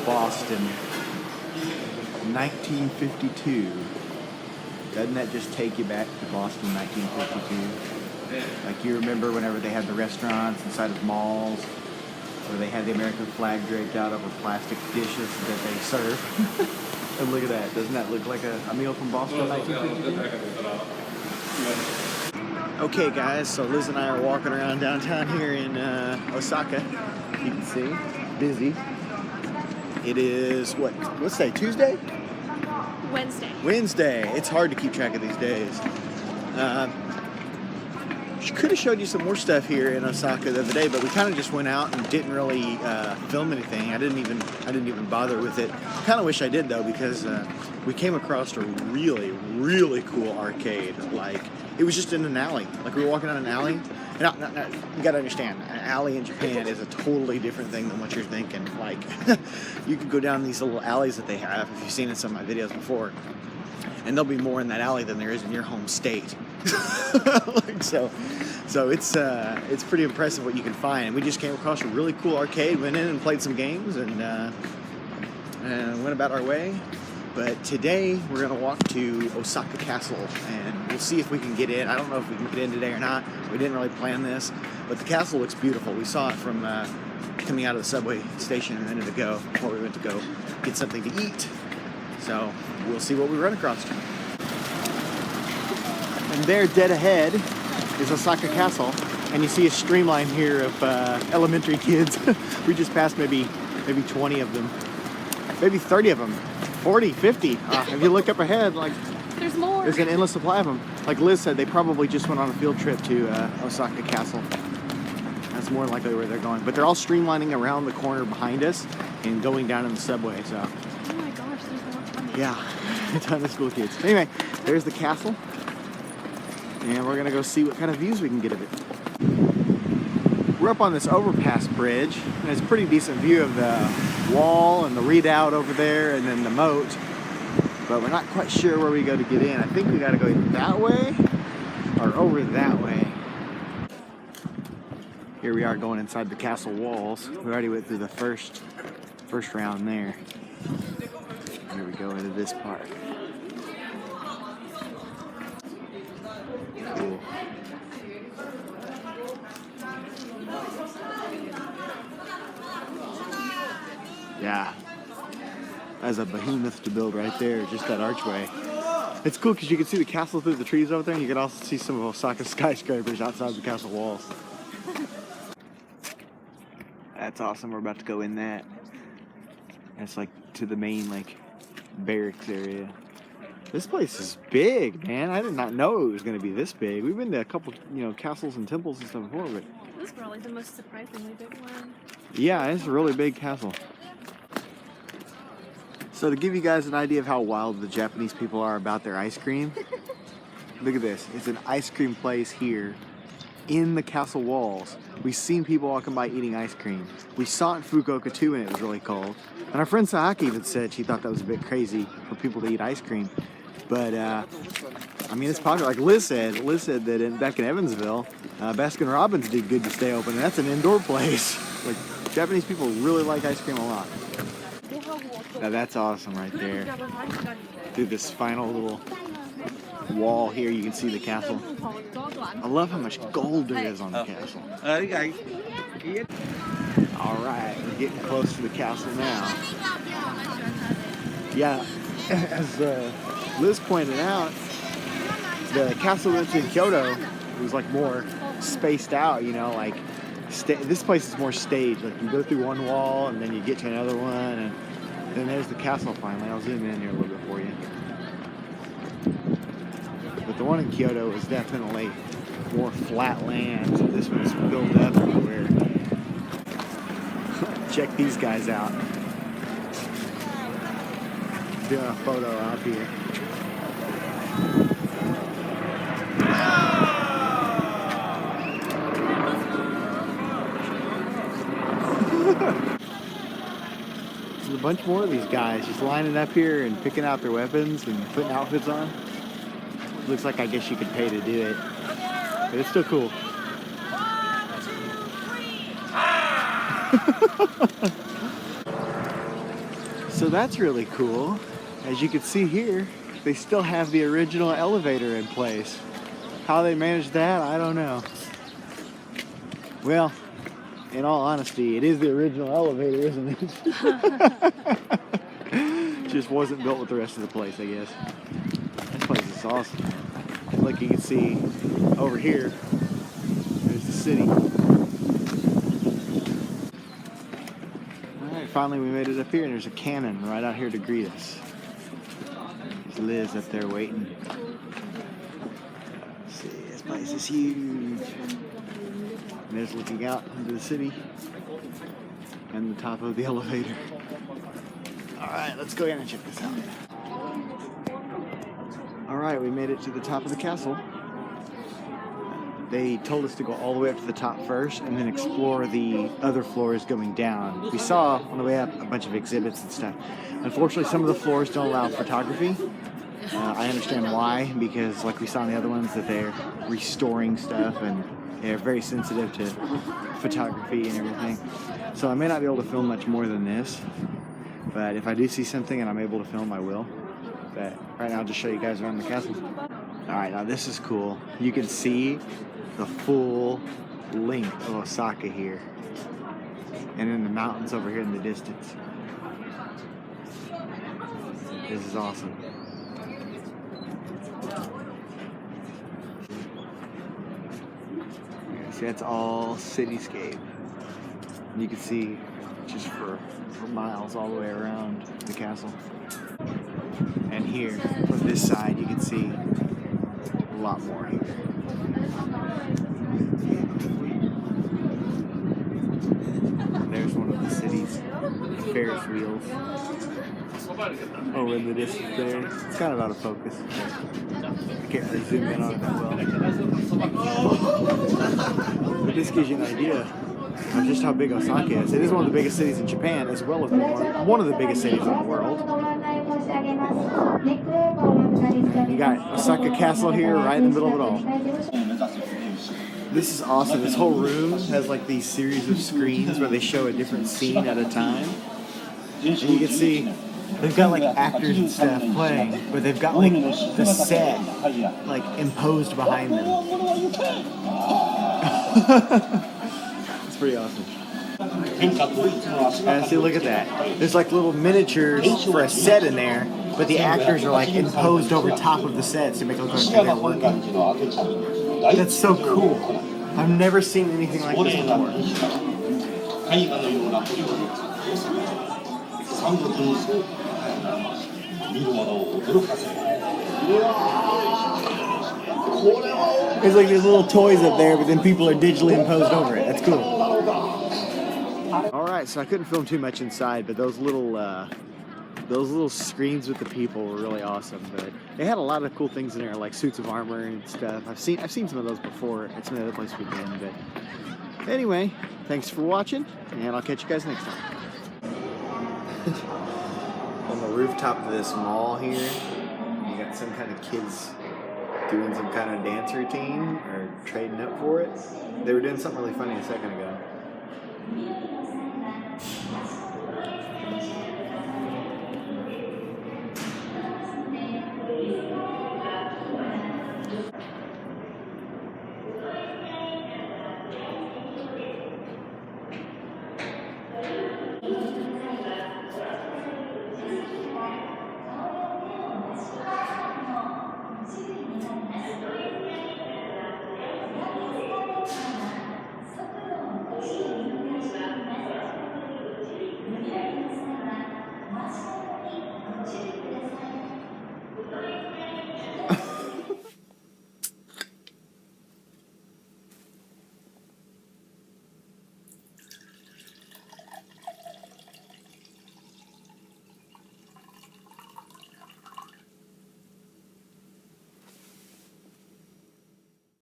Boston, 1952. Doesn't that just take you back to Boston, 1952? Like, you remember whenever they had the restaurants inside of malls, where they had the American flag draped out over plastic dishes that they serve. And look at that. Doesn't that look like a meal from Boston, 1952? Okay, guys, so Liz and I are walking around downtown here in Osaka. You can see, busy. It is, what's today, Tuesday? Wednesday. It's hard to keep track of these days. She could have showed you some more stuff here in Osaka the other day, but we kind of just went out and didn't really film anything. I didn't even bother with it. I kind of wish I did though, because we came across a really cool arcade. Like, it was just in an alley. Like, we were walking down an alley. Now, you gotta understand, an alley in Japan is a totally different thing than what you're thinking. Like, you could go down these little alleys that they have, if you've seen in some of my videos before, and there'll be more in that alley than there is in your home state. Like, so it's pretty impressive what you can find. And we just came across a really cool arcade, went in and played some games, and went about our way. But today we're gonna walk to Osaka Castle, and we'll see if we can get in. I don't know if we can get in today or not. We didn't really plan this, but the castle looks beautiful. We saw it from coming out of the subway station a minute ago before we went to go get something to eat. So we'll see what we run across. And there, dead ahead, is Osaka Castle, and you see a streamline here of elementary kids. We just passed maybe 20 of them, maybe 30 of them. 40, 50. If you look up ahead, like, there's more. There's an endless supply of them. Like Liz said, they probably just went on a field trip to Osaka Castle. That's more likely where they're going. But they're all streamlining around the corner behind us and going down in the subway. So. Oh my gosh, there's more coming. Yeah, a ton of school kids. Anyway, there's the castle, and we're gonna go see what kind of views we can get of it. We're up on this overpass bridge, and it's a pretty decent view of the wall and the redoubt over there, and then the moat. But we're not quite sure where we go to get in. I think we gotta go either that way or over that way. Here we are going inside the castle walls. We already went through the first round there. Here we go into this part. Cool. Yeah, that's a behemoth to build right there, just that archway. It's cool because you can see the castle through the trees over there, and you can also see some of Osaka's skyscrapers outside the castle walls. That's awesome. We're about to go in that. That's like to the main like barracks area. This place is big, man. I did not know it was going to be this big. We've been to a couple, castles and temples and stuff before, but this is probably the most surprisingly big one. Yeah, it's a really big castle. So to give you guys an idea of how wild the Japanese people are about their ice cream, look at this. It's an ice cream place here in the castle walls. We've seen people walking by eating ice cream. We saw it in Fukuoka too, and it was really cold. And our friend Sahaki even said she thought that was a bit crazy for people to eat ice cream. But, I mean, it's popular. Like Liz said that back in Evansville, Baskin Robbins did good to stay open, and that's an indoor place. Like, Japanese people really like ice cream a lot. Now that's awesome right there. Through this final little wall here, you can see the castle. I love how much gold there is on the castle. Alright, we're getting close to the castle now. Yeah, as Liz pointed out, the castle went to Kyoto was like more spaced out, like this place is more staged. Like, you go through one wall and then you get to another one, and then there's the castle finally. I'll zoom in here a little bit for you. But the one in Kyoto is definitely more flat land. This one's built up everywhere. Check these guys out. Doing a photo out here. There's a bunch more of these guys just lining up here and picking out their weapons and putting outfits on. Looks like I guess you could pay to do it, but it's still cool. 1, 2, 3. So that's really cool. As you can see here, they still have the original elevator in place. How they managed that, I don't know. Well, in all honesty, it is the original elevator, isn't it? Just wasn't built with the rest of the place, I guess. This place is awesome, man. Like you can see over here, there's the city. Alright, finally we made it up here, and there's a cannon right out here to greet us. There's Liz up there waiting. Let's see, this place is huge. And there's looking out into the city and the top of the elevator. Alright, let's go in and check this out. Alright, we made it to the top of the castle. They told us to go all the way up to the top first and then explore the other floors going down. We saw on the way up a bunch of exhibits and stuff. Unfortunately, some of the floors don't allow photography. I understand why, because like we saw in the other ones that they're restoring stuff and they're very sensitive to photography and everything. So I may not be able to film much more than this, but if I do see something and I'm able to film, I will. But right now I'll just show you guys around the castle. Alright, now this is cool. You can see the full length of Osaka here. And then the mountains over here in the distance. This is awesome. See, that's all cityscape. And you can see just for miles all the way around the castle. And here, from this side, you can see a lot more here. There's one of the city's Ferris wheels over in the distance there. It's kind of out of focus. I can't really zoom in on it that well. But this gives you an idea of just how big Osaka is. It is one of the biggest cities in Japan, as well as one of the biggest cities in the world. You got Osaka Castle here, right in the middle of it all. This is awesome. This whole room has like these series of screens where they show a different scene at a time. And you can see they've got like actors and stuff playing, but they've got like the set like imposed behind them. It's pretty awesome. And see, look at that. There's like little miniatures for a set in there, but the actors are like imposed over top of the set to make it look like they're working. That's so cool. I've never seen anything like this before. There's like these little toys up there, but then people are digitally imposed over it. That's cool. Alright, so I couldn't film too much inside, but those little screens with the people were really awesome. But they had a lot of cool things in there, like suits of armor and stuff. I've seen some of those before at some of the other places we've been. But anyway, thanks for watching, and I'll catch you guys next time. On the rooftop of this mall here, you got some kind of kids doing some kind of dance routine or trading up for it. They were doing something really funny a second ago.